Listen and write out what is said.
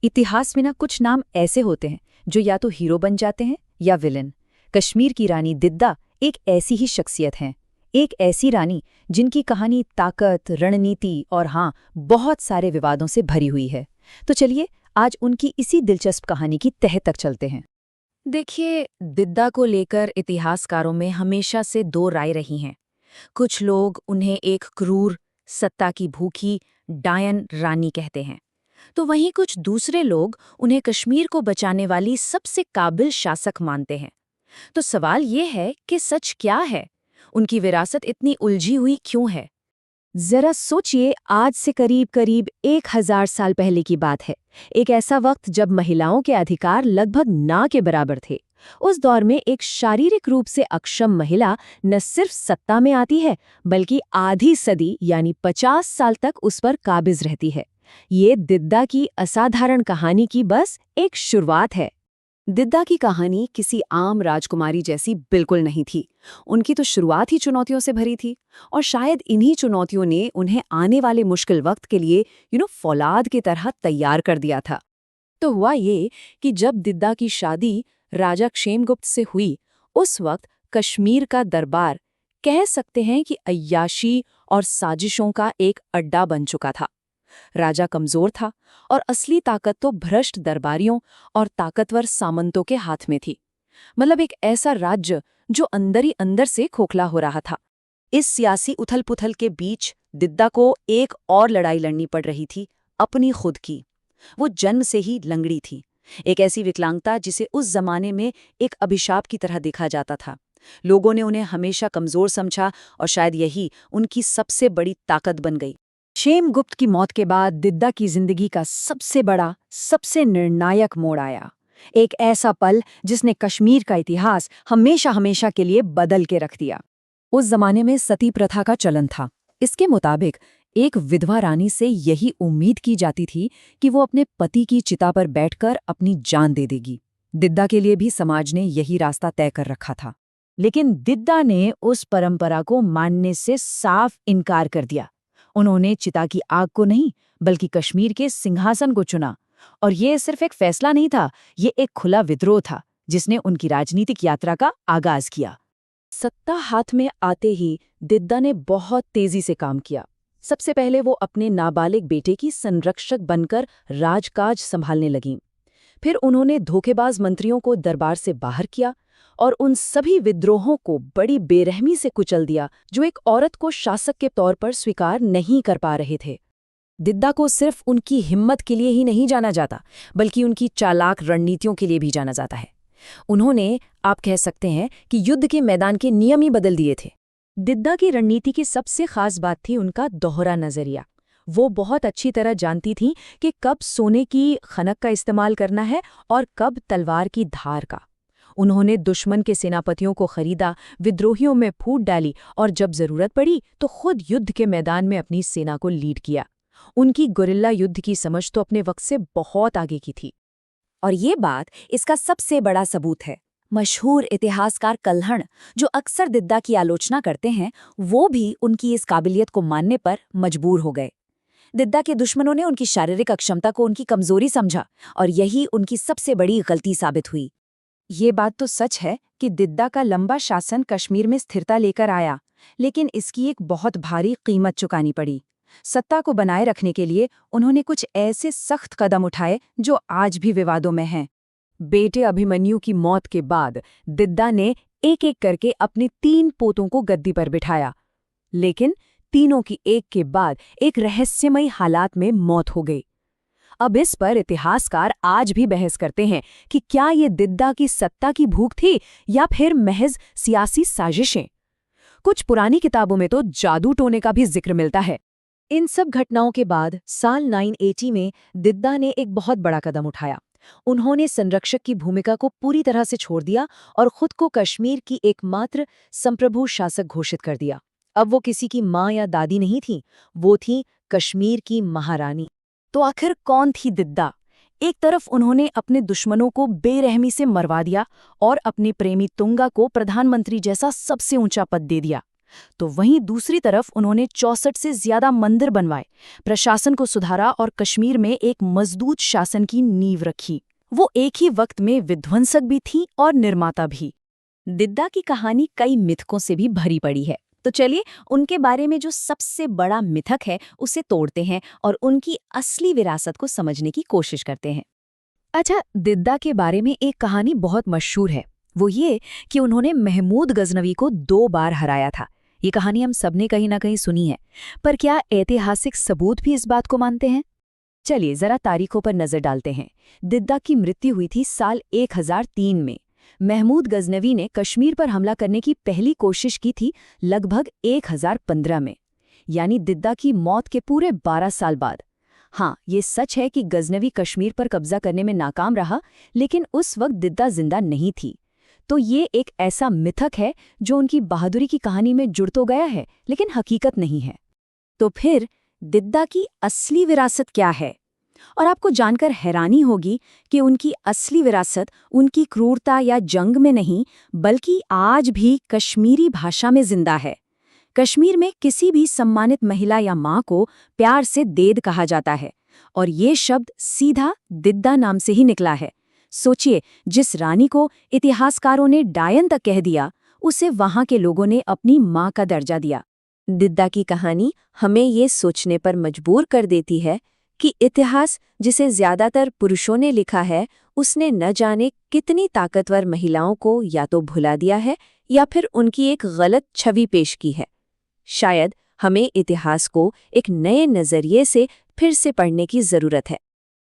इतिहास में ना कुछ नाम ऐसे होते हैं जो या तो हीरो बन जाते हैं या विलेन। कश्मीर की रानी दिद्दा एक ऐसी ही शख्सियत हैं। एक ऐसी रानी जिनकी कहानी ताकत, रणनीति और हाँ, बहुत सारे विवादों से भरी हुई है। तो चलिए आज उनकी इसी दिलचस्प कहानी की तह तक चलते हैं। देखिए, दिद्दा को लेकर इतिहासकारों में हमेशा से दो राय रही हैं। कुछ लोग उन्हें एक क्रूर, सत्ता की भूखी डायन रानी कहते हैं, तो वहीं कुछ दूसरे लोग उन्हें कश्मीर को बचाने वाली सबसे काबिल शासक मानते हैं। तो सवाल ये है कि सच क्या है? उनकी विरासत इतनी उलझी हुई क्यों है? जरा सोचिए, आज से करीब करीब 1000 साल पहले की बात है। एक ऐसा वक्त जब महिलाओं के अधिकार लगभग ना के बराबर थे। उस दौर में एक शारीरिक रूप से अक्षम महिला न सिर्फ सत्ता में आती है, बल्कि आधी सदी यानी 50 साल तक उस पर काबिज रहती है। ये दिद्दा की असाधारण कहानी की बस एक शुरुआत है। दिद्दा की कहानी किसी आम राजकुमारी जैसी बिल्कुल नहीं थी। उनकी तो शुरुआत ही चुनौतियों से भरी थी, और शायद इन्हीं चुनौतियों ने उन्हें आने वाले मुश्किल वक्त के लिए फौलाद की तरह तैयार कर दिया था। तो हुआ ये कि जब दिद्दा की शादी राजा क्षेमगुप्त से हुई, उस वक्त कश्मीर का दरबार कह सकते हैं कि अय्याशी और साजिशों का एक अड्डा बन चुका था। राजा कमजोर था और असली ताकत तो भ्रष्ट दरबारियों और ताकतवर सामंतों के हाथ में थी। मतलब एक ऐसा राज्य जो अंदर ही अंदर से खोखला हो रहा था। इस सियासी उथल-पुथल के बीच दिद्दा को एक और लड़ाई लड़नी पड़ रही थी, अपनी खुद की। वो जन्म से ही लंगड़ी थी, एक ऐसी विकलांगता जिसे उस जमाने में एक अभिशाप की तरह देखा जाता था। लोगों ने उन्हें हमेशा कमजोर समझा और शायद यही उनकी सबसे बड़ी ताकत बन गई। क्षेमगुप्त की मौत के बाद दिद्दा की जिंदगी का सबसे बड़ा, सबसे निर्णायक मोड़ आया। एक ऐसा पल जिसने कश्मीर का इतिहास हमेशा हमेशा के लिए बदल के रख दिया। उस जमाने में सती प्रथा का चलन था। इसके मुताबिक एक विधवा रानी से यही उम्मीद की जाती थी कि वो अपने पति की चिता पर बैठकर अपनी जान दे देगी। दिद्दा के लिए भी समाज ने यही रास्ता तय कर रखा था। लेकिन दिद्दा ने उस परंपरा को मानने से साफ इनकार कर दिया। उन्होंने चिता की आग को नहीं, बल्कि कश्मीर के सिंहासन को चुना। और ये सिर्फ एक फैसला नहीं था, ये एक खुला विद्रोह था जिसने उनकी राजनीतिक यात्रा का आगाज किया। सत्ता हाथ में आते ही दिद्दा ने बहुत तेजी से काम किया। सबसे पहले वो अपने नाबालिग बेटे की संरक्षक बनकर राजकाज संभालने लगीं। फिर उन्होंने धोखेबाज मंत्रियों को दरबार से बाहर किया और उन सभी विद्रोहों को बड़ी बेरहमी से कुचल दिया जो एक औरत को शासक के तौर पर स्वीकार नहीं कर पा रहे थे। दिद्दा को सिर्फ उनकी हिम्मत के लिए ही नहीं जाना जाता, बल्कि उनकी चालाक रणनीतियों के लिए भी जाना जाता है। उन्होंने, आप कह सकते हैं कि युद्ध के मैदान के नियम ही बदल दिए थे। दिद्दा की रणनीति की सबसे खास बात थी उनका दोहरा नजरिया। वो बहुत अच्छी तरह जानती थीं कि कब सोने की खनक का इस्तेमाल करना है और कब तलवार की धार का। उन्होंने दुश्मन के सेनापतियों को खरीदा, विद्रोहियों में फूट डाली और जब जरूरत पड़ी तो खुद युद्ध के मैदान में अपनी सेना को लीड किया। उनकी गुरिल्ला युद्ध की समझ तो अपने वक्त से बहुत आगे की थी। और ये बात इसका सबसे बड़ा सबूत है। मशहूर इतिहासकार कल्हण, जो अक्सर दिद्दा की आलोचना करते हैं, वो भी उनकी इस काबिलियत को मानने पर मजबूर हो गए। दिद्दा के दुश्मनों ने उनकी शारीरिक अक्षमता को उनकी कमजोरी समझा और यही उनकी सबसे बड़ी गलती साबित हुई। ये बात तो सच है कि दिद्दा का लंबा शासन कश्मीर में स्थिरता लेकर आया, लेकिन इसकी एक बहुत भारी कीमत चुकानी पड़ी। सत्ता को बनाए रखने के लिए उन्होंने कुछ ऐसे सख्त कदम उठाए जो आज भी विवादों में हैं। बेटे अभिमन्यु की मौत के बाद दिद्दा ने एक एक करके अपने 3 पोतों को गद्दी पर बिठाया, लेकिन तीनों की एक के बाद एक रहस्यमयी हालात में मौत हो गई। अब इस पर इतिहासकार आज भी बहस करते हैं कि क्या ये दिद्दा की सत्ता की भूख थी या फिर महज सियासी साजिशें। कुछ पुरानी किताबों में तो जादू टोने का भी जिक्र मिलता है। इन सब घटनाओं के बाद साल 980 में दिद्दा ने एक बहुत बड़ा कदम उठाया। उन्होंने संरक्षक की भूमिका को पूरी तरह से छोड़ दिया और खुद को कश्मीर की एकमात्र संप्रभु शासक घोषित कर दिया। अब वो किसी की माँ या दादी नहीं थी, वो थी कश्मीर की महारानी। तो आखिर कौन थी दिद्दा? एक तरफ उन्होंने अपने दुश्मनों को बेरहमी से मरवा दिया और अपने प्रेमी तुंगा को प्रधानमंत्री जैसा सबसे ऊंचा पद दे दिया। तो वहीं दूसरी तरफ उन्होंने 64 से ज्यादा मंदिर बनवाए, प्रशासन को सुधारा और कश्मीर में एक मजबूत शासन की नींव रखी। वो एक ही वक्त में विध्वंसक भी थी और निर्माता भी। दिद्दा की कहानी कई मिथकों से भी भरी पड़ी है, तो चलिए उनके बारे में जो सबसे बड़ा मिथक है उसे तोड़ते हैं और उनकी असली विरासत को समझने की कोशिश करते हैं। अच्छा, दिद्दा के बारे में एक कहानी बहुत मशहूर है। वो ये कि उन्होंने महमूद गजनवी को 2 बार हराया था। ये कहानी हम सबने कहीं ना कहीं सुनी है, पर क्या ऐतिहासिक सबूत भी इस बात को मानते हैं? चलिए जरा तारीखों पर नजर डालते हैं। दिद्दा की मृत्यु हुई थी साल 1003 में। महमूद गजनवी ने कश्मीर पर हमला करने की पहली कोशिश की थी लगभग 1015 में, यानी दिद्दा की मौत के पूरे 12 साल बाद। हाँ, ये सच है कि गजनवी कश्मीर पर कब्जा करने में नाकाम रहा, लेकिन उस वक्त दिद्दा जिंदा नहीं थी। तो ये एक ऐसा मिथक है जो उनकी बहादुरी की कहानी में जुड़ तो गया है, लेकिन हकीकत नहीं है। तो फिर दिद्दा की असली विरासत क्या है? और आपको जानकर हैरानी होगी कि उनकी असली विरासत उनकी क्रूरता या जंग में नहीं, बल्कि आज भी कश्मीरी भाषा में जिंदा है। कश्मीर में किसी भी सम्मानित महिला या माँ को प्यार से देद कहा जाता है, और ये शब्द सीधा दिद्दा नाम से ही निकला है। सोचिए, जिस रानी को इतिहासकारों ने डायन तक कह दिया, उसे वहां के लोगों ने अपनी माँ का दर्जा दिया। दिद्दा की कहानी हमें ये सोचने पर मजबूर कर देती है कि इतिहास, जिसे ज्यादातर पुरुषों ने लिखा है, उसने न जाने कितनी ताकतवर महिलाओं को या तो भुला दिया है या फिर उनकी एक गलत छवि पेश की है। शायद हमें इतिहास को एक नए नजरिए से फिर से पढ़ने की जरूरत है।